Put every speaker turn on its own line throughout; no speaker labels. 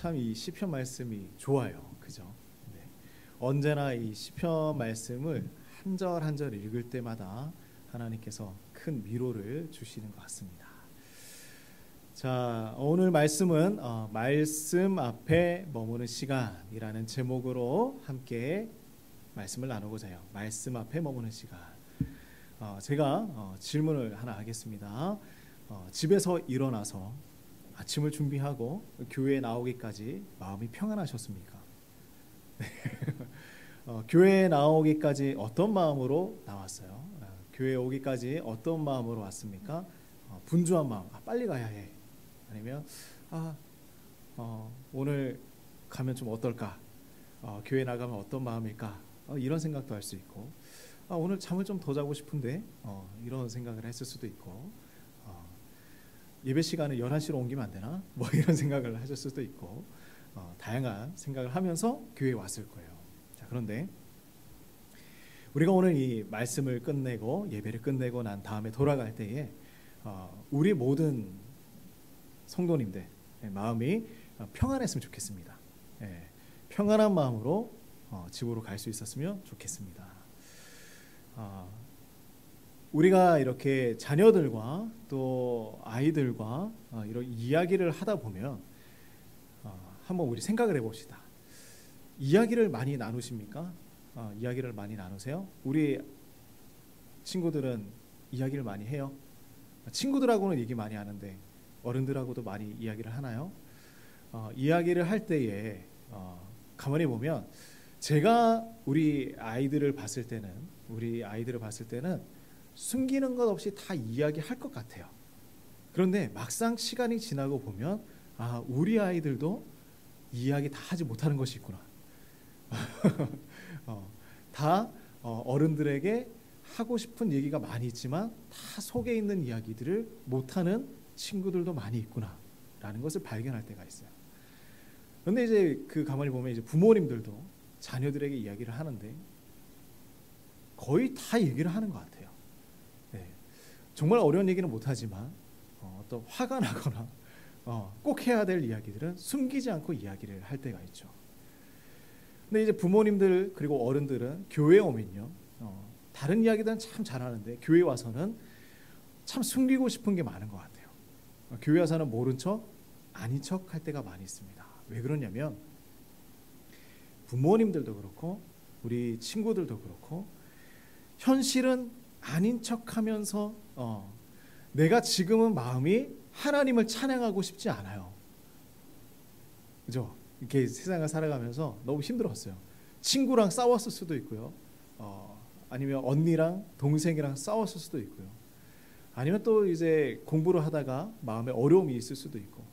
참 이 시편 말씀이 좋아요, 그죠? 네. 언제나 이 시편 말씀을 한 절 한 절 읽을 때마다 하나님께서 큰 위로를 주시는 것 같습니다. 자, 오늘 말씀은 말씀 앞에 머무는 시간이라는 제목으로 함께 말씀을 나누고자 해요. 말씀 앞에 머무는 시간. 제가 질문을 하나 하겠습니다. 집에서 일어나서 아침을 준비하고 교회에 나오기까지 마음이 평안하셨습니까? 교회에 나오기까지 어떤 마음으로 나왔어요? 교회에 오기까지 어떤 마음으로 왔습니까? 분주한 마음, 빨리 가야 해. 아니면 오늘 가면 좀 어떨까? 교회 나가면 어떤 마음일까? 이런 생각도 할 수 있고, 오늘 잠을 좀 더 자고 싶은데 이런 생각을 했을 수도 있고, 예배 시간을 11시로 옮기면 안 되나? 뭐 이런 생각을 하실 수도 있고, 다양한 생각을 하면서 교회에 왔을 거예요. 자, 그런데 우리가 오늘 이 말씀을 끝내고 예배를 끝내고 난 다음에 돌아갈 때에 우리 모든 성도님들 마음이 평안했으면 좋겠습니다. 평안한 마음으로 집으로 갈 수 있었으면 좋겠습니다. 우리가 이렇게 자녀들과 또 아이들과 이런 이야기를 하다 보면 한번 우리 생각을 해봅시다. 이야기를 많이 나누십니까? 이야기를 많이 나누세요? 우리 친구들은 이야기를 많이 해요? 친구들하고는 얘기 많이 하는데 어른들하고도 많이 이야기를 하나요? 이야기를 할 때에 가만히 보면 제가 우리 아이들을 봤을 때는 숨기는 것 없이 다 이야기할 것 같아요. 그런데 막상 시간이 지나고 보면 우리 아이들도 이야기 다 하지 못하는 것이 있구나. 다 어른들에게 하고 싶은 얘기가 많이 있지만 다 속에 있는 이야기들을 못하는 친구들도 많이 있구나 라는 것을 발견할 때가 있어요. 그런데 이제 가만히 보면 이제 부모님들도 자녀들에게 이야기를 하는데 거의 다 얘기를 하는 것 같아요. 정말 어려운 얘기는 못하지만 또 화가 나거나 꼭 해야 될 이야기들은 숨기지 않고 이야기를 할 때가 있죠. 근데 이제 부모님들 그리고 어른들은 교회에 오면요, 다른 이야기들은 참 잘하는데 교회에 와서는 참 숨기고 싶은 게 많은 것 같아요. 교회 와서는 모른 척 아닌 척 할 때가 많이 있습니다. 왜 그러냐면 부모님들도 그렇고 우리 친구들도 그렇고 현실은 아닌 척하면서 내가 지금은 마음이 하나님을 찬양하고 싶지 않아요. 그죠? 이렇게 세상을 살아가면서 너무 힘들었어요. 친구랑 싸웠을 수도 있고요. 아니면 언니랑 동생이랑 싸웠을 수도 있고요. 아니면 또 이제 공부를 하다가 마음에 어려움이 있을 수도 있고,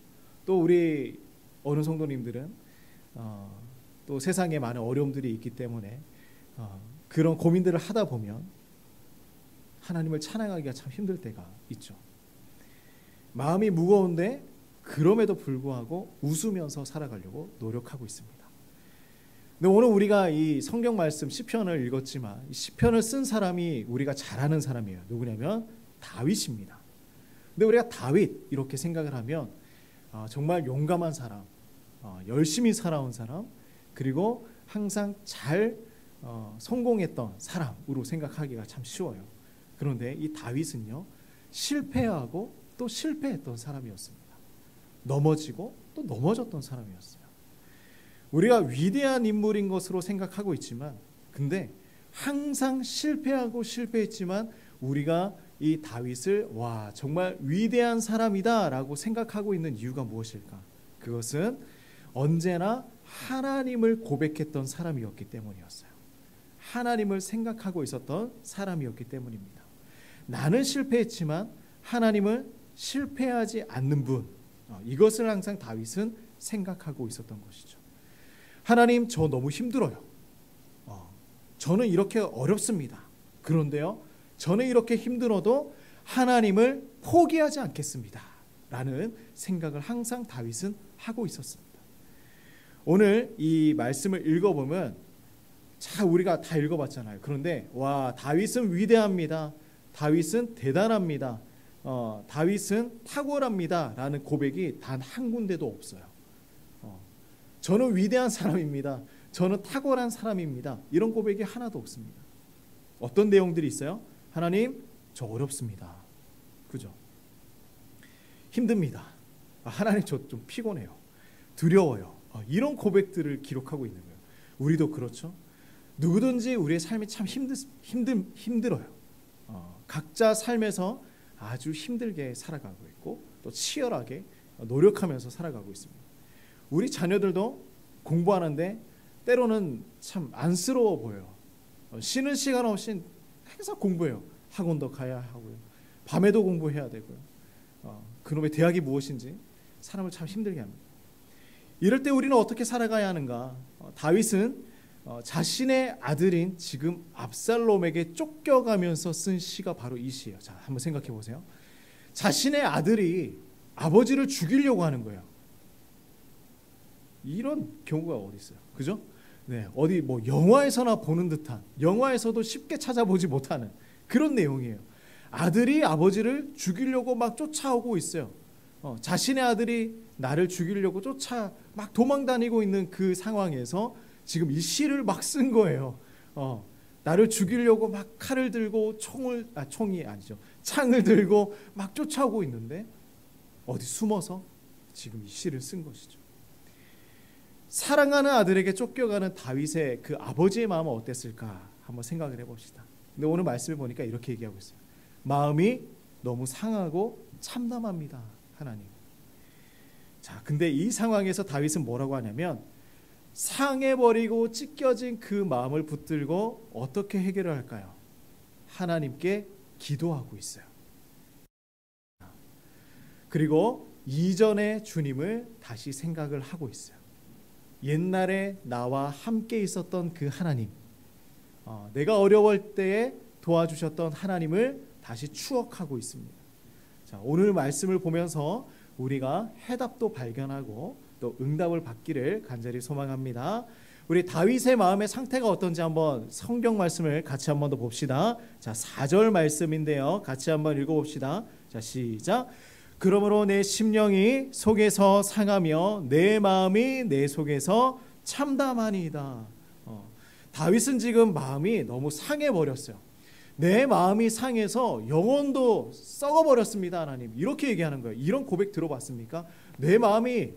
또 우리 어느 성도님들은 또 세상에 많은 어려움들이 있기 때문에 그런 고민들을 하다 보면 하나님을 찬양하기가 참 힘들 때가 있죠. 마음이 무거운데 그럼에도 불구하고 웃으면서 살아가려고 노력하고 있습니다. 근데 오늘 우리가 이 성경 말씀 시편을 읽었지만 이 시편을 쓴 사람이 우리가 잘 아는 사람이에요. 누구냐면 다윗입니다. 근데 우리가 다윗 이렇게 생각을 하면 정말 용감한 사람, 열심히 살아온 사람, 그리고 항상 잘 성공했던 사람으로 생각하기가 참 쉬워요. 그런데 이 다윗은요, 실패하고 또 실패했던 사람이었습니다. 넘어지고 또 넘어졌던 사람이었어요. 우리가 위대한 인물인 것으로 생각하고 있지만, 근데 항상 실패하고 실패했지만 우리가 이 다윗을 정말 위대한 사람이다 라고 생각하고 있는 이유가 무엇일까? 그것은 언제나 하나님을 고백했던 사람이었기 때문이었어요. 하나님을 생각하고 있었던 사람이었기 때문입니다. 나는 실패했지만 하나님을 실패하지 않는 분, 이것을 항상 다윗은 생각하고 있었던 것이죠. 하나님, 저 너무 힘들어요. 저는 이렇게 어렵습니다. 그런데요, 저는 이렇게 힘들어도 하나님을 포기하지 않겠습니다. 라는 생각을 항상 다윗은 하고 있었습니다. 오늘 이 말씀을 읽어보면, 자, 우리가 다 읽어봤잖아요. 그런데 와, 다윗은 위대합니다. 다윗은 대단합니다. 다윗은 탁월합니다. 라는 고백이 단 한 군데도 없어요. 저는 위대한 사람입니다. 저는 탁월한 사람입니다. 이런 고백이 하나도 없습니다. 어떤 내용들이 있어요? 하나님, 저 어렵습니다. 그죠? 힘듭니다. 하나님, 저 좀 피곤해요. 두려워요. 이런 고백들을 기록하고 있는 거예요. 우리도 그렇죠? 누구든지 우리의 삶이 참 힘들어요. 각자 삶에서 아주 힘들게 살아가고 있고 또 치열하게 노력하면서 살아가고 있습니다. 우리 자녀들도 공부하는데 때로는 참 안쓰러워 보여요. 쉬는 시간 없이 항상 공부해요. 학원도 가야 하고요. 밤에도 공부해야 되고요. 그놈의 대학이 무엇인지 사람을 참 힘들게 합니다. 이럴 때 우리는 어떻게 살아가야 하는가? 다윗은 자신의 아들인 지금 압살롬에게 쫓겨가면서 쓴 시가 바로 이 시예요. 자, 한번 생각해 보세요. 자신의 아들이 아버지를 죽이려고 하는 거예요. 이런 경우가 어디 있어요? 그죠? 네, 어디 뭐 영화에서나 보는 듯한, 영화에서도 쉽게 찾아보지 못하는 그런 내용이에요. 아들이 아버지를 죽이려고 막 쫓아오고 있어요. 자신의 아들이 나를 죽이려고 막 도망다니고 있는 그 상황에서 지금 이 시를 막 쓴 거예요. 나를 죽이려고 막 칼을 들고 창을 들고 막 쫓아오고 있는데 어디 숨어서 지금 이 시를 쓴 것이죠. 사랑하는 아들에게 쫓겨가는 다윗의 그 아버지의 마음은 어땠을까 한번 생각을 해봅시다. 근데 오늘 말씀을 보니까 이렇게 얘기하고 있어요. 마음이 너무 상하고 참담합니다, 하나님. 자, 근데 이 상황에서 다윗은 뭐라고 하냐면 상해버리고 찢겨진 그 마음을 붙들고 어떻게 해결을 할까요? 하나님께 기도하고 있어요. 그리고 이전의 주님을 다시 생각을 하고 있어요. 옛날에 나와 함께 있었던 그 하나님, 내가 어려울 때에 도와주셨던 하나님을 다시 추억하고 있습니다. 자, 오늘 말씀을 보면서 우리가 해답도 발견하고 또 응답을 받기를 간절히 소망합니다. 우리 다윗의 마음의 상태가 어떤지 한번 성경 말씀을 같이 한번 더 봅시다. 자, 4절 말씀인데요. 같이 한번 읽어봅시다. 자, 시작. 그러므로 내 심령이 속에서 상하며 내 마음이 내 속에서 참담하니이다. 다윗은 지금 마음이 너무 상해버렸어요. 내 마음이 상해서 영혼도 썩어버렸습니다, 하나님. 이렇게 얘기하는 거예요. 이런 고백 들어봤습니까? 내 마음이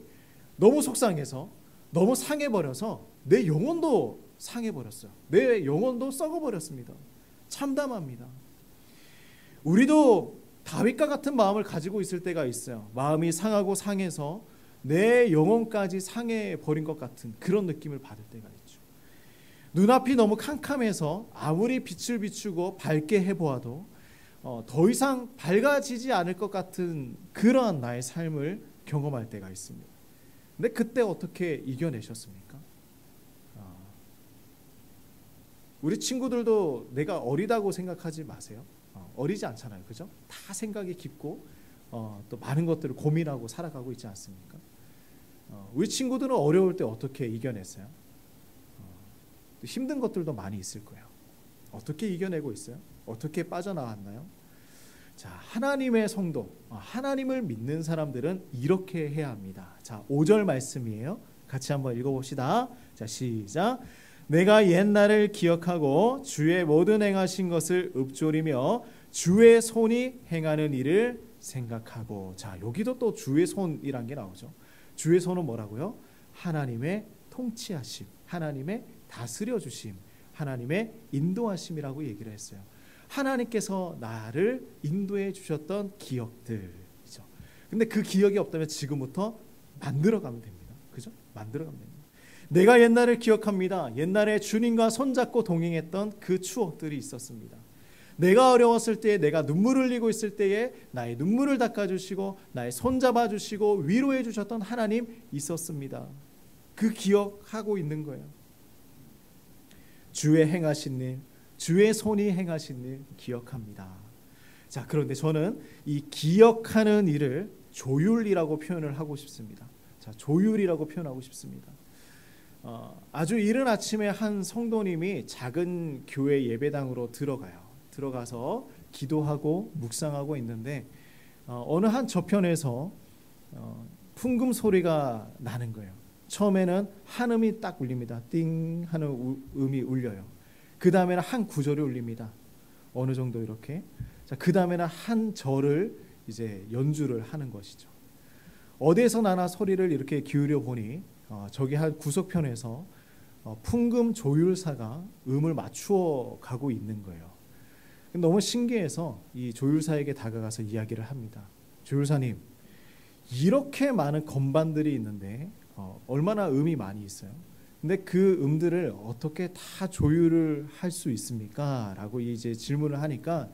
너무 속상해서 너무 상해버려서 내 영혼도 상해버렸어요. 내 영혼도 썩어버렸습니다. 참담합니다. 우리도 다윗과 같은 마음을 가지고 있을 때가 있어요. 마음이 상하고 상해서 내 영혼까지 상해버린 것 같은 그런 느낌을 받을 때가 있죠. 눈앞이 너무 캄캄해서 아무리 빛을 비추고 밝게 해보아도 더 이상 밝아지지 않을 것 같은 그러한 나의 삶을 경험할 때가 있습니다. 근데 그때 어떻게 이겨내셨습니까? 우리 친구들도 내가 어리다고 생각하지 마세요. 어리지 않잖아요. 그죠? 다 생각이 깊고 또 많은 것들을 고민하고 살아가고 있지 않습니까? 우리 친구들은 어려울 때 어떻게 이겨냈어요? 또 힘든 것들도 많이 있을 거예요. 어떻게 이겨내고 있어요? 어떻게 빠져나왔나요? 자, 하나님의 성도, 하나님을 믿는 사람들은 이렇게 해야 합니다. 자, 5절 말씀이에요. 같이 한번 읽어봅시다. 자, 시작. 내가 옛날을 기억하고 주의 모든 행하신 것을 읊조리며 주의 손이 행하는 일을 생각하고. 자, 여기도 또 주의 손이란 게 나오죠. 주의 손은 뭐라고요? 하나님의 통치하심, 하나님의 다스려 주심, 하나님의 인도하심이라고 얘기를 했어요. 하나님께서 나를 인도해 주셨던 기억들이죠. 근데 그 기억이 없다면 지금부터 만들어가면 됩니다. 그죠? 만들어가면 됩니다. 내가 옛날을 기억합니다. 옛날에 주님과 손잡고 동행했던 그 추억들이 있었습니다. 내가 어려웠을 때에, 내가 눈물을 흘리고 있을 때에 나의 눈물을 닦아주시고 나의 손잡아주시고 위로해 주셨던 하나님 있었습니다. 그 그 기억하고 있는 거예요. 주의 행하신 일, 주의 손이 행하신 일 기억합니다. 자, 그런데 저는 이 기억하는 일을 조율이라고 표현을 하고 싶습니다. 자, 조율이라고 표현하고 싶습니다. 아주 이른 아침에 한 성도님이 작은 교회 예배당으로 들어가서 기도하고 묵상하고 있는데 어느 한 저편에서 풍금 소리가 나는 거예요. 처음에는 한음이 딱 울립니다. 띵 하는 음이 울려요. 그 다음에는 한 구절이 울립니다. 어느 정도 이렇게. 자, 그 다음에는 한 절을 이제 연주를 하는 것이죠. 어디에서 나나 소리를 이렇게 기울여 보니 저기 한 구석편에서 풍금 조율사가 음을 맞추어 가고 있는 거예요. 너무 신기해서 이 조율사에게 다가가서 이야기를 합니다. 조율사님, 이렇게 많은 건반들이 있는데 얼마나 음이 많이 있어요. 근데 그 음들을 어떻게 다 조율을 할 수 있습니까? 라고 이제 질문을 하니까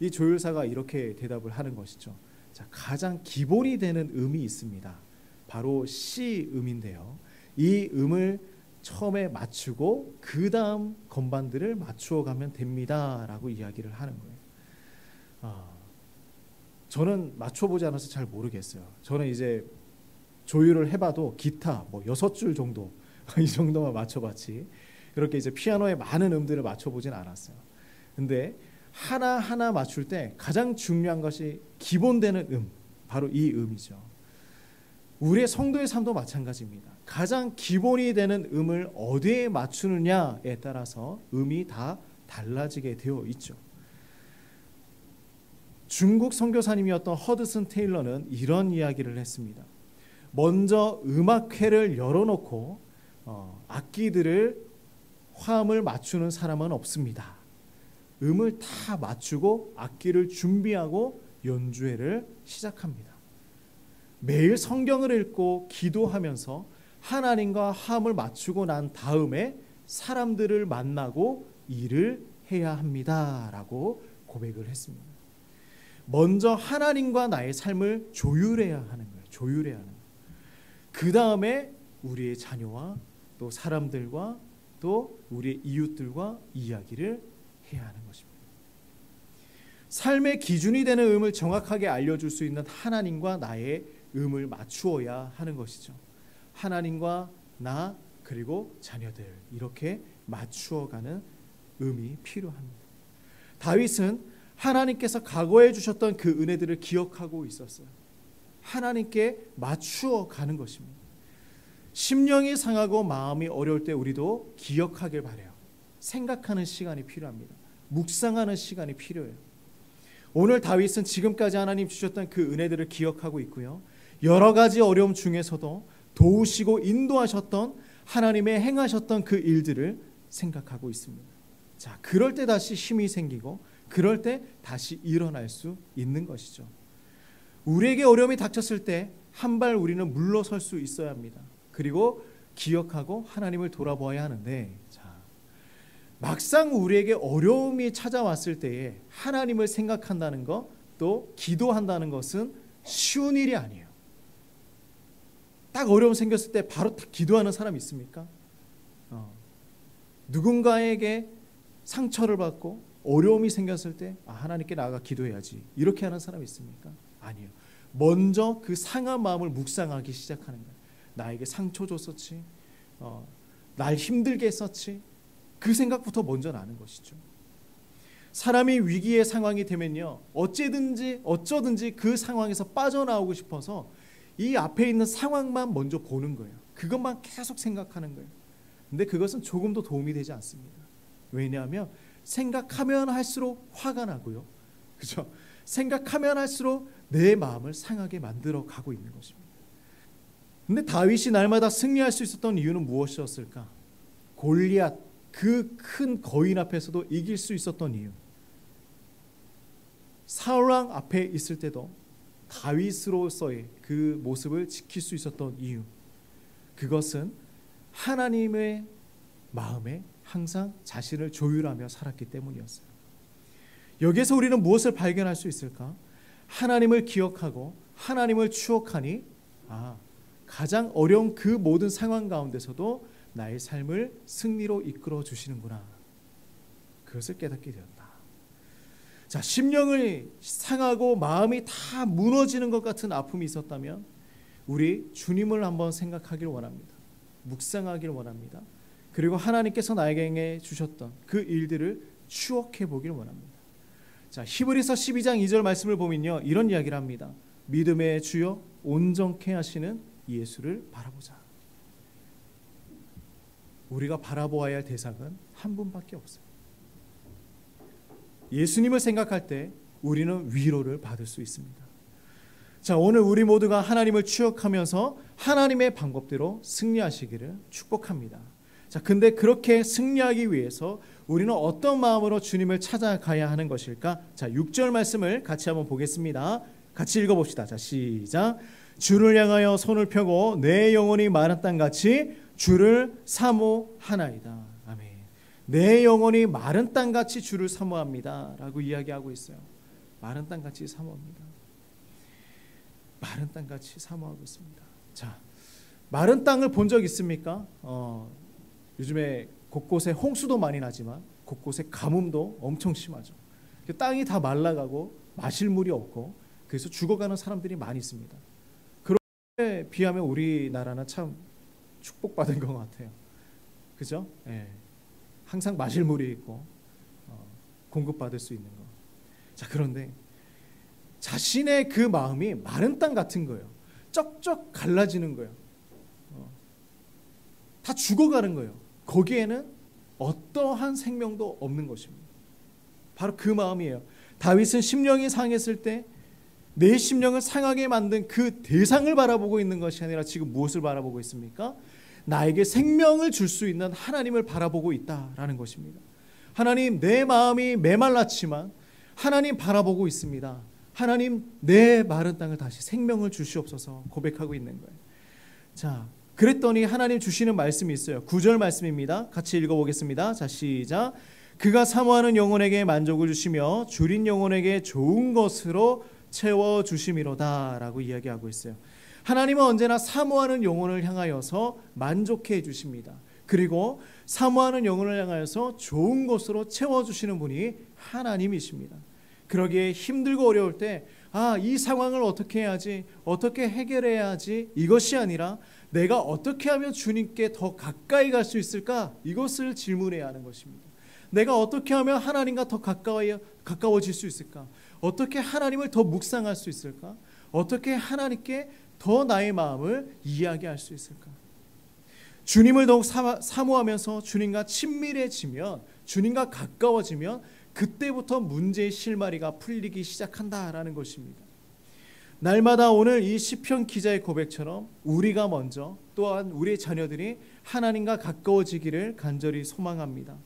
이 조율사가 이렇게 대답을 하는 것이죠. 자, 가장 기본이 되는 음이 있습니다. 바로 C 음인데요. 이 음을 처음에 맞추고 그 다음 건반들을 맞추어 가면 됩니다. 라고 이야기를 하는 거예요. 저는 맞춰보지 않아서 잘 모르겠어요. 저는 이제 조율을 해봐도 기타 6줄 정도 이 정도만 맞춰봤지 그렇게 이제 피아노의 많은 음들을 맞춰보진 않았어요. 근데 하나하나 맞출 때 가장 중요한 것이 기본되는 음, 바로 이 음이죠. 우리의 성도의 삶도 마찬가지입니다. 가장 기본이 되는 음을 어디에 맞추느냐에 따라서 음이 다 달라지게 되어 있죠. 중국 선교사님이었던 허드슨 테일러는 이런 이야기를 했습니다. 먼저 음악회를 열어놓고 악기들을 화음을 맞추는 사람은 없습니다. 음을 다 맞추고 악기를 준비하고 연주회를 시작합니다. 매일 성경을 읽고 기도하면서 하나님과 화음을 맞추고 난 다음에 사람들을 만나고 일을 해야 합니다라고 고백을 했습니다. 먼저 하나님과 나의 삶을 조율해야 하는 거예요. 조율해야 하는 거예요. 그 다음에 우리의 자녀와 또 사람들과 또 우리의 이웃들과 이야기를 해야 하는 것입니다. 삶의 기준이 되는 음을 정확하게 알려줄 수 있는 하나님과 나의 음을 맞추어야 하는 것이죠. 하나님과 나 그리고 자녀들 이렇게 맞추어가는 음이 필요합니다. 다윗은 하나님께서 각오해 주셨던 그 은혜들을 기억하고 있었어요. 하나님께 맞추어 가는 것입니다. 심령이 상하고 마음이 어려울 때 우리도 기억하길 바라요. 생각하는 시간이 필요합니다. 묵상하는 시간이 필요해요. 오늘 다윗은 지금까지 하나님 주셨던 그 은혜들을 기억하고 있고요. 여러 가지 어려움 중에서도 도우시고 인도하셨던 하나님의 행하셨던 그 일들을 생각하고 있습니다. 자, 그럴 때 다시 힘이 생기고 그럴 때 다시 일어날 수 있는 것이죠. 우리에게 어려움이 닥쳤을 때 한 발 우리는 물러설 수 있어야 합니다. 그리고 기억하고 하나님을 돌아보아야 하는데 막상 우리에게 어려움이 찾아왔을 때에 하나님을 생각한다는 것, 또 기도한다는 것은 쉬운 일이 아니에요. 딱 어려움 생겼을 때 바로 딱 기도하는 사람 있습니까? 누군가에게 상처를 받고 어려움이 생겼을 때 하나님께 나아가 기도해야지 이렇게 하는 사람이 있습니까? 아니에요. 먼저 그 상한 마음을 묵상하기 시작하는 거예요. 나에게 상처 줬었지, 날 힘들게 했었지, 그 생각부터 먼저 나는 것이죠. 사람이 위기의 상황이 되면요, 어쩌든지 그 상황에서 빠져나오고 싶어서 이 앞에 있는 상황만 먼저 보는 거예요. 그것만 계속 생각하는 거예요. 근데 그것은 조금도 도움이 되지 않습니다. 왜냐하면 생각하면 할수록 화가 나고요, 그렇죠? 생각하면 할수록 내 마음을 상하게 만들어 가고 있는 것입니다. 근데 다윗이 날마다 승리할 수 있었던 이유는 무엇이었을까? 골리앗, 그 큰 거인 앞에서도 이길 수 있었던 이유, 사울왕 앞에 있을 때도 다윗으로서의 그 모습을 지킬 수 있었던 이유, 그것은 하나님의 마음에 항상 자신을 조율하며 살았기 때문이었어요. 여기에서 우리는 무엇을 발견할 수 있을까? 하나님을 기억하고 하나님을 추억하니 가장 어려운 그 모든 상황 가운데서도 나의 삶을 승리로 이끌어 주시는구나. 그것을 깨닫게 되었다. 자, 심령을 상하고 마음이 다 무너지는 것 같은 아픔이 있었다면 우리 주님을 한번 생각하길 원합니다. 묵상하길 원합니다. 그리고 하나님께서 나에게 주셨던 그 일들을 추억해 보길 원합니다. 자, 히브리서 12장 2절 말씀을 보면요, 이런 이야기를 합니다. 믿음의 주여 온전케 하시는 예수를 바라보자. 우리가 바라보아야 할 대상은 한 분밖에 없어요. 예수님을 생각할 때 우리는 위로를 받을 수 있습니다. 자, 오늘 우리 모두가 하나님을 추억하면서 하나님의 방법대로 승리하시기를 축복합니다. 자, 근데 그렇게 승리하기 위해서 우리는 어떤 마음으로 주님을 찾아가야 하는 것일까? 자, 6절 말씀을 같이 한번 보겠습니다. 같이 읽어봅시다. 자, 시작. 주를 향하여 손을 펴고 내 영혼이 마른 땅같이 주를 사모하나이다. 아멘. 내 영혼이 마른 땅같이 주를 사모합니다 라고 이야기하고 있어요. 마른 땅같이 사모합니다. 마른 땅같이 사모하고 있습니다. 자, 마른 땅을 본 적 있습니까? 요즘에 곳곳에 홍수도 많이 나지만 곳곳에 가뭄도 엄청 심하죠. 땅이 다 말라가고 마실 물이 없고 그래서 죽어가는 사람들이 많이 있습니다. 그렇게 비하면 우리나라는 참 축복받은 것 같아요. 그죠? 예. 항상 마실 물이 있고 공급받을 수 있는 거. 자, 그런데 자신의 그 마음이 마른 땅 같은 거예요. 쩍쩍 갈라지는 거예요. 다 죽어가는 거예요. 거기에는 어떠한 생명도 없는 것입니다. 바로 그 마음이에요. 다윗은 심령이 상했을 때 내 심령을 상하게 만든 그 대상을 바라보고 있는 것이 아니라 지금 무엇을 바라보고 있습니까? 나에게 생명을 줄 수 있는 하나님을 바라보고 있다라는 것입니다. 하나님, 내 마음이 메말랐지만 하나님 바라보고 있습니다. 하나님, 내 마른 땅을 다시 생명을 주시옵소서 고백하고 있는 거예요. 자, 그랬더니 하나님 주시는 말씀이 있어요. 9절 말씀입니다. 같이 읽어보겠습니다. 자, 시작. 그가 사모하는 영혼에게 만족을 주시며 줄인 영혼에게 좋은 것으로 채워주심이로다 라고 이야기하고 있어요. 하나님은 언제나 사모하는 영혼을 향하여서 만족해 주십니다. 그리고 사모하는 영혼을 향하여서 좋은 것으로 채워주시는 분이 하나님이십니다. 그러기에 힘들고 어려울 때 이 상황을 어떻게 해야지, 어떻게 해결해야 하지, 이것이 아니라 내가 어떻게 하면 주님께 더 가까이 갈 수 있을까, 이것을 질문해야 하는 것입니다. 내가 어떻게 하면 하나님과 더 가까워질 수 있을까, 어떻게 하나님을 더 묵상할 수 있을까, 어떻게 하나님께 더 나의 마음을 이야기할 수 있을까. 주님을 더욱 사모하면서 주님과 친밀해지면, 주님과 가까워지면 그때부터 문제의 실마리가 풀리기 시작한다라는 것입니다. 날마다 오늘 이 시편 기자의 고백처럼 우리가 먼저, 또한 우리의 자녀들이 하나님과 가까워지기를 간절히 소망합니다.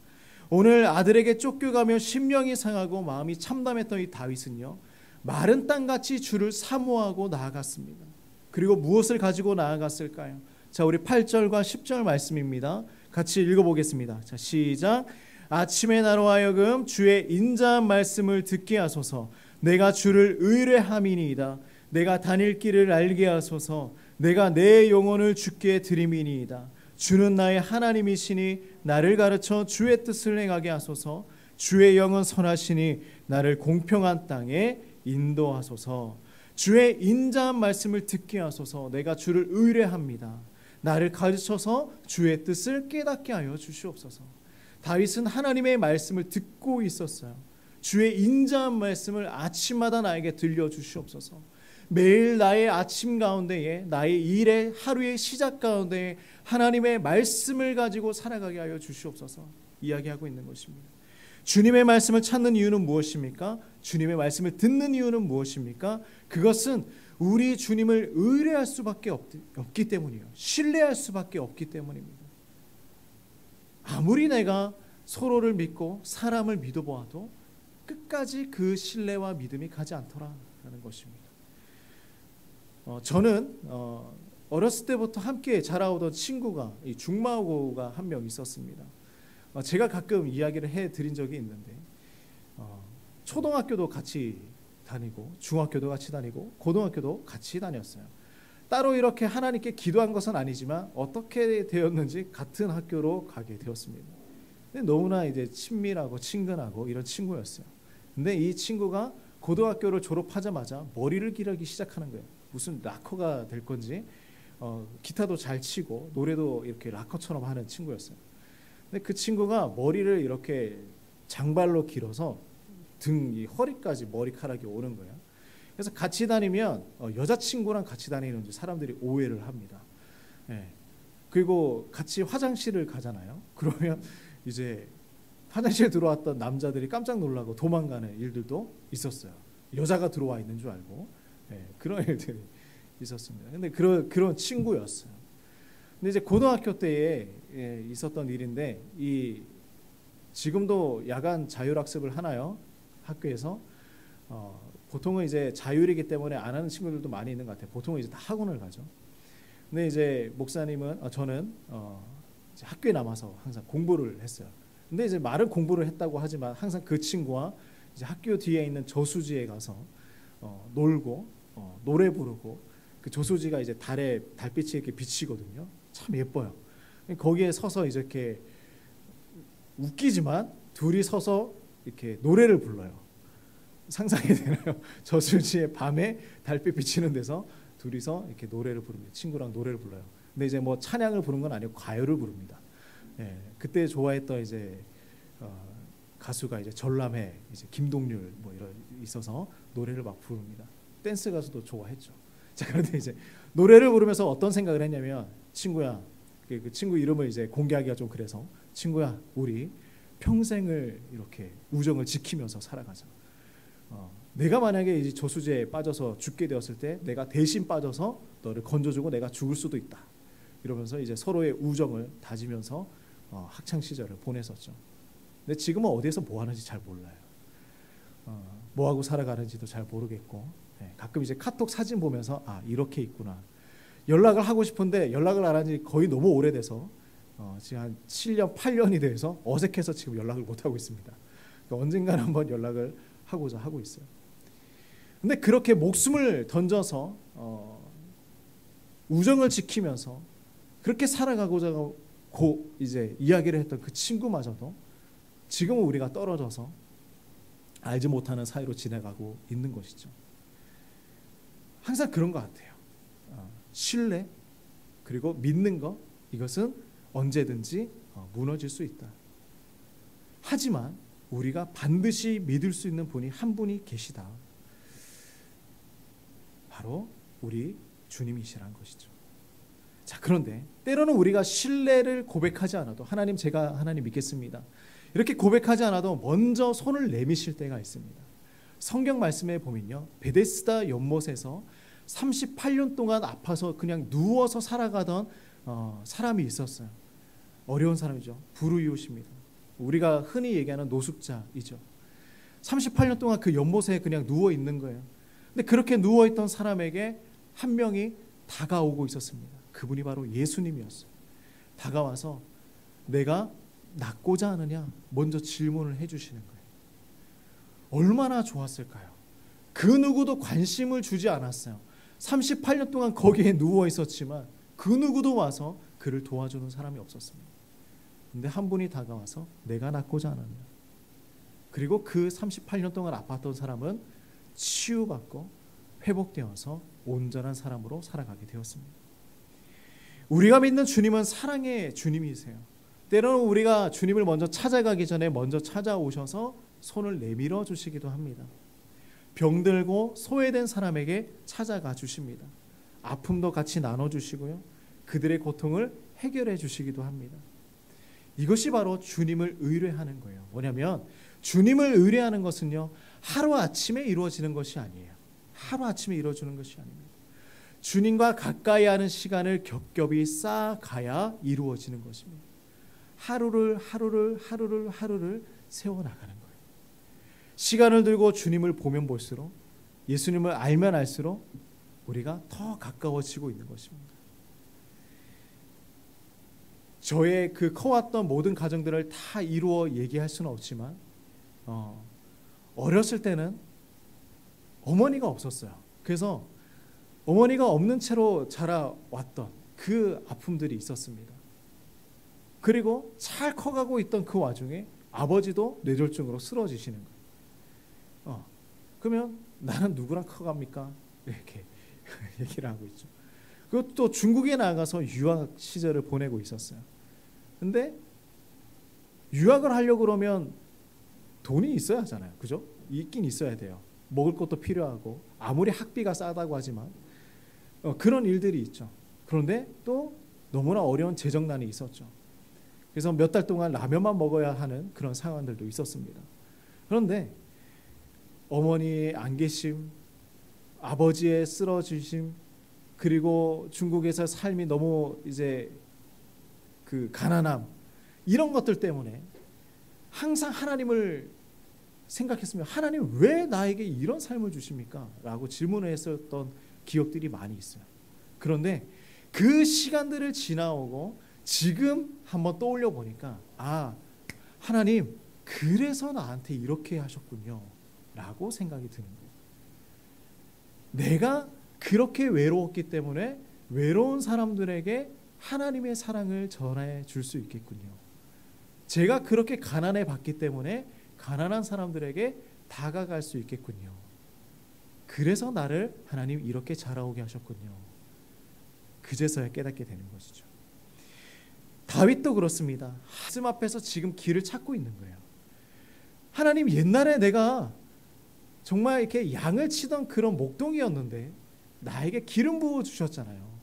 오늘 아들에게 쫓겨가며 심령이 상하고 마음이 참담했던 이 다윗은요, 마른 땅같이 주를 사모하고 나아갔습니다. 그리고 무엇을 가지고 나아갔을까요? 자, 우리 8절과 10절 말씀입니다. 같이 읽어보겠습니다. 자, 시작. 아침에 나로 하여금 주의 인자한 말씀을 듣게 하소서. 내가 주를 의뢰함이니이다. 내가 다닐 길을 알게 하소서. 내가 내 영혼을 주께 드림이니이다. 주는 나의 하나님이시니 나를 가르쳐 주의 뜻을 행하게 하소서. 주의 영은 선하시니 나를 공평한 땅에 인도하소서. 주의 인자한 말씀을 듣게 하소서. 내가 주를 의뢰합니다. 나를 가르쳐서 주의 뜻을 깨닫게 하여 주시옵소서. 다윗은 하나님의 말씀을 듣고 있었어요. 주의 인자한 말씀을 아침마다 나에게 들려주시옵소서. 매일 나의 아침 가운데에, 나의 일의 하루의 시작 가운데에 하나님의 말씀을 가지고 살아가게 하여 주시옵소서 이야기하고 있는 것입니다. 주님의 말씀을 찾는 이유는 무엇입니까? 주님의 말씀을 듣는 이유는 무엇입니까? 그것은 우리 주님을 의뢰할 수밖에 없기 때문이에요. 신뢰할 수밖에 없기 때문입니다. 아무리 내가 서로를 믿고 사람을 믿어보아도 끝까지 그 신뢰와 믿음이 가지 않더라라는 것입니다. 저는 어렸을 때부터 함께 자라오던 친구가, 이 중마고가 한 명 있었습니다. 제가 가끔 이야기를 해드린 적이 있는데, 초등학교도 같이 다니고 중학교도 같이 다니고 고등학교도 같이 다녔어요. 따로 이렇게 하나님께 기도한 것은 아니지만 어떻게 되었는지 같은 학교로 가게 되었습니다. 근데 너무나 이제 친밀하고 친근하고 이런 친구였어요. 근데 이 친구가 고등학교를 졸업하자마자 머리를 기르기 시작하는 거예요. 무슨 락커가 될 건지 기타도 잘 치고 노래도 이렇게 락커처럼 하는 친구였어요. 근데 그 친구가 머리를 이렇게 장발로 길어서 등 이 허리까지 머리카락이 오는 거예요. 그래서 같이 다니면 여자친구랑 같이 다니는지 사람들이 오해를 합니다. 예. 그리고 같이 화장실을 가잖아요. 그러면 이제 화장실에 들어왔던 남자들이 깜짝 놀라고 도망가는 일들도 있었어요. 여자가 들어와 있는 줄 알고. 예. 그런 일들이 있었습니다. 근데 그런 친구였어요. 근데 이제 고등학교 때에 있었던 일인데 지금도 야간 자율학습을 하나요? 학교에서 보통은 이제 자율이기 때문에 안 하는 친구들도 많이 있는 것 같아요. 보통은 이제 다 학원을 가죠. 근데 이제 목사님은 저는 이제 학교에 남아서 항상 공부를 했어요. 근데 이제 말은 공부를 했다고 하지만 항상 그 친구와 이제 학교 뒤에 있는 저수지에 가서 놀고 노래 부르고 그 저수지가 이제 달빛이 이렇게 비치거든요. 참 예뻐요. 거기에 서서 이제 이렇게 웃기지만 둘이 서서 이렇게 노래를 불러요. 상상이 되나요? 저수지에 밤에 달빛 비치는 데서 둘이서 이렇게 노래를 부릅니다. 친구랑 노래를 불러요. 근데 이제 뭐 찬양을 부르는 건 아니고 가요를 부릅니다. 예, 그때 좋아했던 이제 가수가 이제 전람회, 이제 김동률 뭐 이런 있어서 노래를 막 부릅니다. 댄스 가수도 좋아했죠. 자, 그런데 이제 노래를 부르면서 어떤 생각을 했냐면, 친구야, 그 친구 이름을 이제 공개하기가 좀 그래서, 친구야, 우리 평생을 이렇게 우정을 지키면서 살아가자. 내가 만약에 이제 저수지에 빠져서 죽게 되었을 때 내가 대신 빠져서 너를 건져주고 내가 죽을 수도 있다. 이러면서 이제 서로의 우정을 다지면서 학창 시절을 보냈었죠. 근데 지금은 어디에서 뭐 하는지 잘 몰라요. 뭐 하고 살아가는지도 잘 모르겠고, 가끔 이제 카톡 사진 보면서 이렇게 있구나. 연락을 하고 싶은데 연락을 안 한 지 거의 너무 오래돼서 지금 한 7년, 8년이 돼서 어색해서 지금 연락을 못 하고 있습니다. 그러니까 언젠가는 한번 연락을 하고자 하고 있어요. 근데 그렇게 목숨을 던져서 우정을 지키면서 그렇게 살아가고자 이제 이야기를 했던 그 친구마저도 지금은 우리가 떨어져서 알지 못하는 사이로 지내가고 있는 것이죠. 항상 그런 것 같아요. 신뢰 그리고 믿는 것, 이것은 언제든지 무너질 수 있다. 하지만 우리가 반드시 믿을 수 있는 분이 한 분이 계시다. 바로 우리 주님이시라는 것이죠. 자, 그런데 때로는 우리가 신뢰를 고백하지 않아도, 하나님, 제가 하나님 믿겠습니다, 이렇게 고백하지 않아도 먼저 손을 내미실 때가 있습니다. 성경 말씀에 보면요, 베데스다 연못에서 38년 동안 아파서 그냥 누워서 살아가던 사람이 있었어요. 어려운 사람이죠. 불우이웃입니다. 우리가 흔히 얘기하는 노숙자이죠. 38년 동안 그 연못에 그냥 누워 있는 거예요. 근데 그렇게 누워 있던 사람에게 한 명이 다가오고 있었습니다. 그분이 바로 예수님이었어요. 다가와서 내가 낫고자 하느냐 먼저 질문을 해주시는 거예요. 얼마나 좋았을까요? 그 누구도 관심을 주지 않았어요. 38년 동안 거기에 누워 있었지만 그 누구도 와서 그를 도와주는 사람이 없었습니다. 근데 한 분이 다가와서 내가 낫고자 하느냐. 그리고 그 38년 동안 아팠던 사람은 치유받고 회복되어서 온전한 사람으로 살아가게 되었습니다. 우리가 믿는 주님은 사랑의 주님이세요. 때로는 우리가 주님을 먼저 찾아가기 전에 먼저 찾아오셔서 손을 내밀어 주시기도 합니다. 병들고 소외된 사람에게 찾아가 주십니다. 아픔도 같이 나눠주시고요, 그들의 고통을 해결해 주시기도 합니다. 이것이 바로 주님을 의뢰하는 거예요. 뭐냐면 주님을 의뢰하는 것은요, 하루아침에 이루어지는 것이 아니에요. 하루아침에 이루어지는 것이 아닙니다. 주님과 가까이 하는 시간을 겹겹이 쌓아가야 이루어지는 것입니다. 하루를 세워나가는 거예요. 시간을 들고 주님을 보면 볼수록, 예수님을 알면 알수록 우리가 더 가까워지고 있는 것입니다. 저의 그 커왔던 모든 가정들을 다 이루어 얘기할 수는 없지만 어렸을 때는 어머니가 없었어요. 그래서 어머니가 없는 채로 자라왔던 그 아픔들이 있었습니다. 그리고 잘 커가고 있던 그 와중에 아버지도 뇌졸중으로 쓰러지시는 거예요. 그러면 나는 누구랑 커갑니까? 이렇게 얘기를 하고 있죠. 그리고 또 중국에 나가서 유학 시절을 보내고 있었어요. 근데 유학을 하려고 그러면 돈이 있어야 하잖아요. 그죠? 있긴 있어야 돼요. 먹을 것도 필요하고 아무리 학비가 싸다고 하지만 그런 일들이 있죠. 그런데 또 너무나 어려운 재정난이 있었죠. 그래서 몇 달 동안 라면만 먹어야 하는 그런 상황들도 있었습니다. 그런데 어머니의 안 계심, 아버지의 쓰러지심, 그리고 중국에서 삶이 너무 이제 그 가난함, 이런 것들 때문에 항상 하나님을 생각했으며 하나님 왜 나에게 이런 삶을 주십니까? 라고 질문을 했었던 기억들이 많이 있어요. 그런데 그 시간들을 지나오고 지금 한번 떠올려 보니까 하나님 그래서 나한테 이렇게 하셨군요 라고 생각이 드는 거예요. 내가 그렇게 외로웠기 때문에 외로운 사람들에게 하나님의 사랑을 전해 줄 수 있겠군요. 제가 그렇게 가난해 봤기 때문에 가난한 사람들에게 다가갈 수 있겠군요. 그래서 나를 하나님 이렇게 자라오게 하셨군요. 그제서야 깨닫게 되는 것이죠. 다윗도 그렇습니다. 하나님 앞에서 지금 길을 찾고 있는 거예요. 하나님, 옛날에 내가 정말 이렇게 양을 치던 그런 목동이었는데 나에게 기름 부어 주셨잖아요.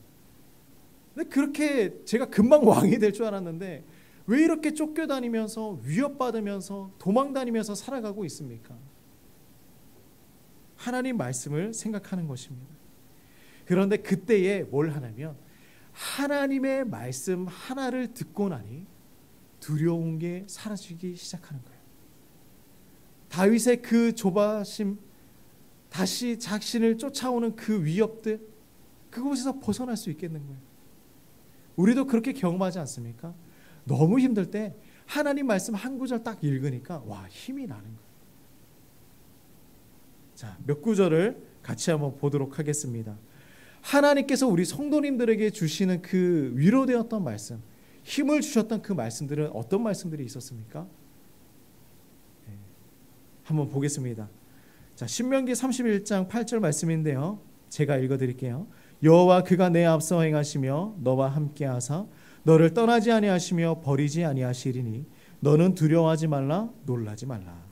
근데 그렇게 제가 금방 왕이 될 줄 알았는데 왜 이렇게 쫓겨다니면서 위협받으면서 도망다니면서 살아가고 있습니까? 하나님 말씀을 생각하는 것입니다. 그런데 그때에 뭘 하냐면 하나님의 말씀 하나를 듣고 나니 두려운 게 사라지기 시작하는 거예요. 다윗의 그 조바심, 다시 자신을 쫓아오는 그 위협들, 그곳에서 벗어날 수 있겠는 거예요. 우리도 그렇게 경험하지 않습니까? 너무 힘들 때 하나님 말씀 한 구절 딱 읽으니까 힘이 나는 거예요. 자, 몇 구절을 같이 한번 보도록 하겠습니다. 하나님께서 우리 성도님들에게 주시는 그 위로되었던 말씀, 힘을 주셨던 그 말씀들은 어떤 말씀들이 있었습니까? 한번 보겠습니다. 자, 신명기 31장 8절 말씀인데요. 제가 읽어드릴게요. 여호와 그가 내 앞서 행하시며 너와 함께하사 너를 떠나지 아니하시며 버리지 아니하시리니 너는 두려워하지 말라 놀라지 말라.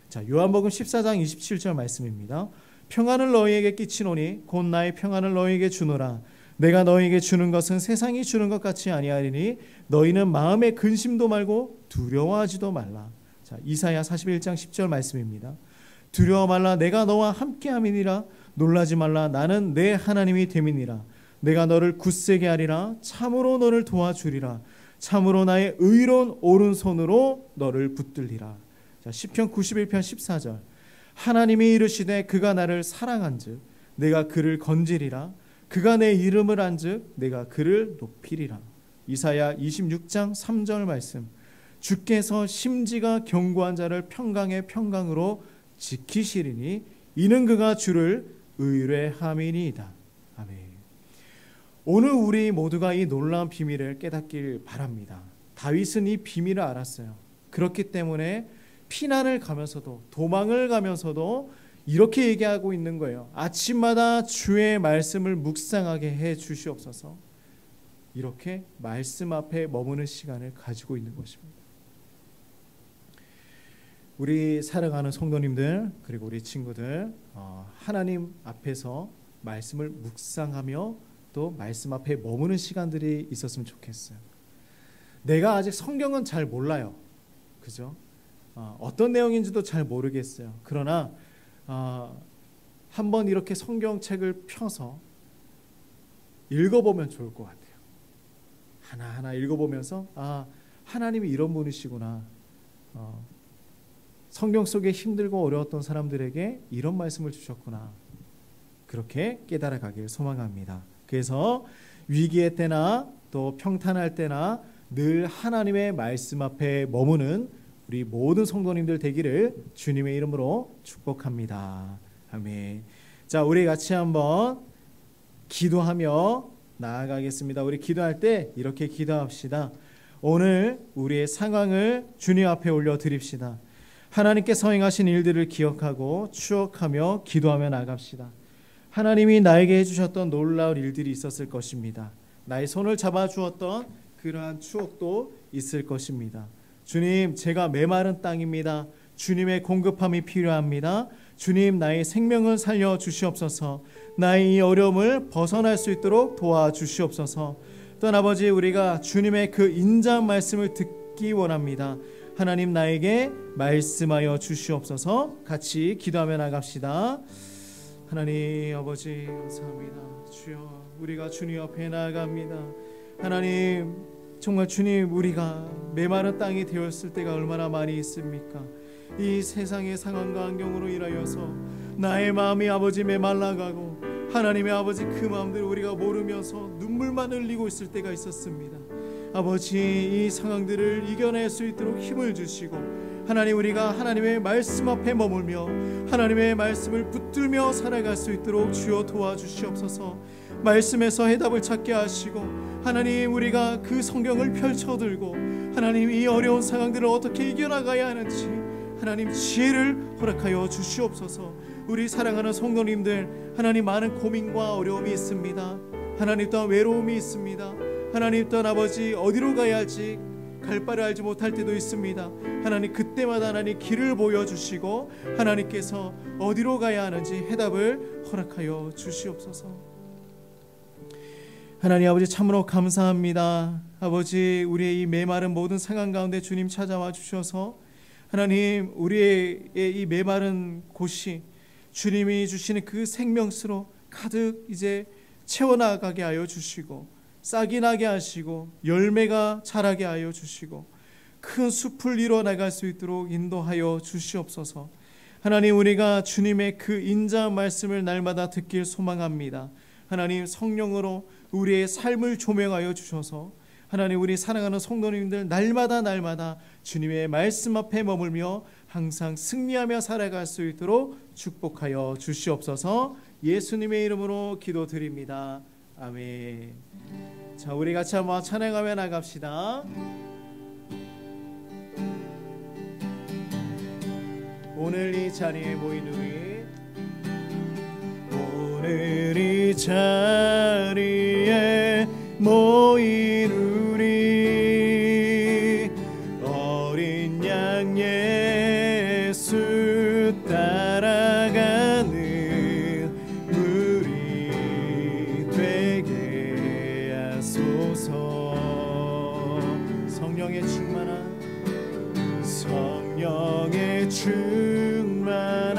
자, 요한복음 14장 27절 말씀입니다. 평안을 너희에게 끼치노니 곧 나의 평안을 너희에게 주노라. 내가 너희에게 주는 것은 세상이 주는 것 같이 아니하리니 너희는 마음에 근심도 말고 두려워하지도 말라. 자, 이사야 41장 10절 말씀입니다. 두려워 말라 내가 너와 함께함이니라. 놀라지 말라 나는 내 하나님이 됨이니라. 내가 너를 굳세게 하리라. 참으로 너를 도와주리라. 참으로 나의 의로운 오른손으로 너를 붙들리라. 자, 시편 91편 14절. 하나님이 이르시되 그가 나를 사랑한즉 내가 그를 건지리라. 그가 내 이름을 안즉 내가 그를 높이리라. 이사야 26장 3절 말씀. 주께서 심지가 견고한 자를 평강의 평강으로 지키시리니 이는 그가 주를 의뢰함이니이다. 아멘. 오늘 우리 모두가 이 놀라운 비밀을 깨닫길 바랍니다. 다윗은 이 비밀을 알았어요. 그렇기 때문에 피난을 가면서도 도망을 가면서도 이렇게 얘기하고 있는 거예요. 아침마다 주의 말씀을 묵상하게 해 주시옵소서. 이렇게 말씀 앞에 머무는 시간을 가지고 있는 것입니다. 우리 사랑하는 성도님들 그리고 우리 친구들, 하나님 앞에서 말씀을 묵상하며 또 말씀 앞에 머무는 시간들이 있었으면 좋겠어요. 내가 아직 성경은 잘 몰라요. 그죠? 어떤 내용인지도 잘 모르겠어요. 그러나 한번 이렇게 성경책을 펴서 읽어보면 좋을 것 같아요. 하나하나 읽어보면서 하나님이 이런 분이시구나. 성경 속에 힘들고 어려웠던 사람들에게 이런 말씀을 주셨구나. 그렇게 깨달아가길 소망합니다. 그래서 위기의 때나 또 평탄할 때나 늘 하나님의 말씀 앞에 머무는 우리 모든 성도님들 되기를 주님의 이름으로 축복합니다. 아멘. 자, 우리 같이 한번 기도하며 나아가겠습니다. 우리 기도할 때 이렇게 기도합시다. 오늘 우리의 상황을 주님 앞에 올려드립시다. 하나님께서 행하신 일들을 기억하고 추억하며 기도하며 나갑시다. 하나님이 나에게 해주셨던 놀라운 일들이 있었을 것입니다. 나의 손을 잡아주었던 그러한 추억도 있을 것입니다. 주님, 제가 메마른 땅입니다. 주님의 공급함이 필요합니다. 주님, 나의 생명을 살려 주시옵소서. 나의 이 어려움을 벗어날 수 있도록 도와주시옵소서. 또한 아버지, 우리가 주님의 그 인자한 말씀을 듣기 원합니다. 하나님, 나에게 말씀하여 주시옵소서. 같이 기도하며 나갑시다. 하나님 아버지, 감사합니다. 주여, 우리가 주님 앞에 나아갑니다. 하나님, 정말 주님, 우리가 메마른 땅이 되었을 때가 얼마나 많이 있습니까? 이 세상의 상황과 환경으로 인하여서 나의 마음이 아버지 메말라가고, 하나님의 아버지 그 마음들을 우리가 모르면서 눈물만 흘리고 있을 때가 있었습니다. 아버지, 이 상황들을 이겨낼 수 있도록 힘을 주시고, 하나님, 우리가 하나님의 말씀 앞에 머물며 하나님의 말씀을 붙들며 살아갈 수 있도록 주여 도와주시옵소서. 말씀에서 해답을 찾게 하시고, 하나님, 우리가 그 성경을 펼쳐들고 하나님, 이 어려운 상황들을 어떻게 이겨나가야 하는지 하나님 지혜를 허락하여 주시옵소서. 우리 사랑하는 성도님들, 하나님, 많은 고민과 어려움이 있습니다. 하나님, 또한 외로움이 있습니다. 하나님, 또한 아버지, 어디로 가야 할지 갈 바를 알지 못할 때도 있습니다. 하나님, 그때마다 하나님 길을 보여주시고 하나님께서 어디로 가야 하는지 해답을 허락하여 주시옵소서. 하나님 아버지, 참으로 감사합니다. 아버지, 우리의 이 메마른 모든 상황 가운데 주님 찾아와 주셔서 하나님, 우리의 이 메마른 곳이 주님이 주시는 그 생명수로 가득 이제 채워나가게 하여 주시고, 싹이 나게 하시고 열매가 자라게 하여 주시고 큰 숲을 이루어 나갈 수 있도록 인도하여 주시옵소서. 하나님, 우리가 주님의 그 인자한 말씀을 날마다 듣길 소망합니다. 하나님, 성령으로 우리의 삶을 조명하여 주셔서 하나님, 우리 사랑하는 성도님들 날마다 주님의 말씀 앞에 머물며 항상 승리하며 살아갈 수 있도록 축복하여 주시옵소서. 예수님의 이름으로 기도드립니다. 아멘. 자, 우리 같이 한번 찬양하며 나갑시다. 오늘 이 자리에 모인 오늘 이 자리에 모인 우리 어린 양 예수 따라가는 우리 되게 하소서. 성령의 충만한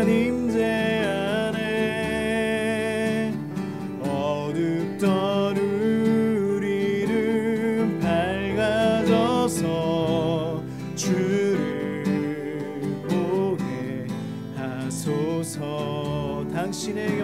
임재 안에 어둡던 우리는 밝아져서 주를 보게 하소서. 당신의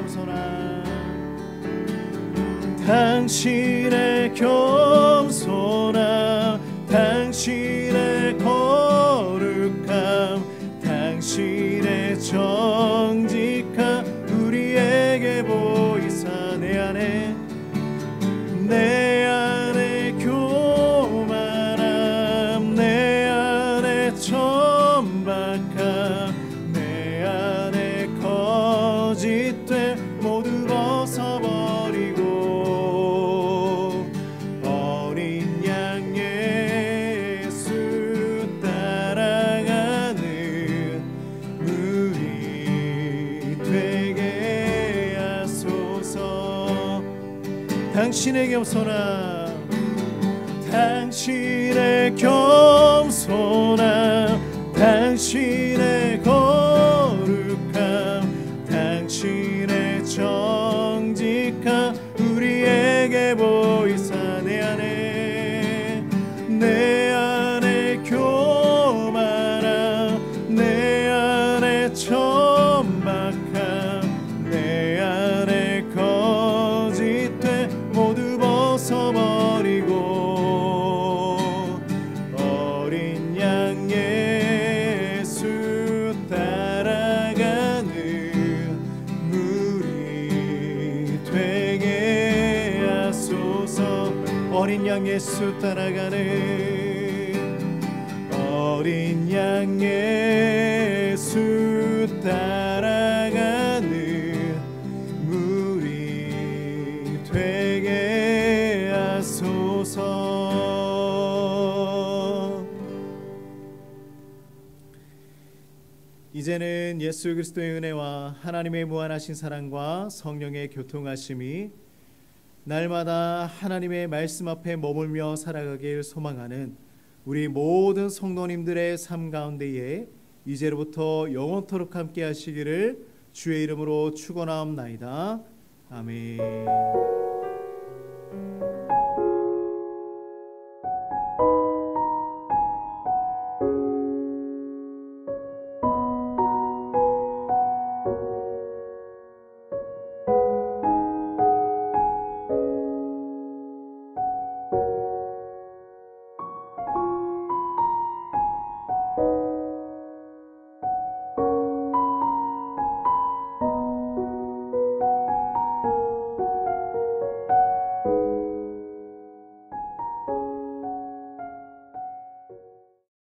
겸손함, 당신의 거룩함, 당신의 정직함 우리에게 보이사 내 안에 교만함, 내 안에 천박함, 내 안에 거짓됨 모두 벗어버리고 어린 양 예수 따라가는 우리 되게 하소서. 당신의 겸손함, 당신의 거룩함, 당신의 정직함 우리에게 보이사 내 안에 교만함, 내 안에 천박함, 내 안에 거짓됨 모두 벗어버리고 어린 양 예수 따라가는 우리 어린 양 예수 따라가는 어린 양 예수 따라가는 무리 되게 하소서. 이제는 예수 그리스도의 은혜와 하나님의 무한하신 사랑과 성령의 교통하심이 날마다 하나님의 말씀 앞에 머물며 살아가길 소망하는 우리 모든 성도님들의 삶 가운데에 이제로부터 영원토록 함께 하시기를 주의 이름으로 축원하옵나이다. 아멘.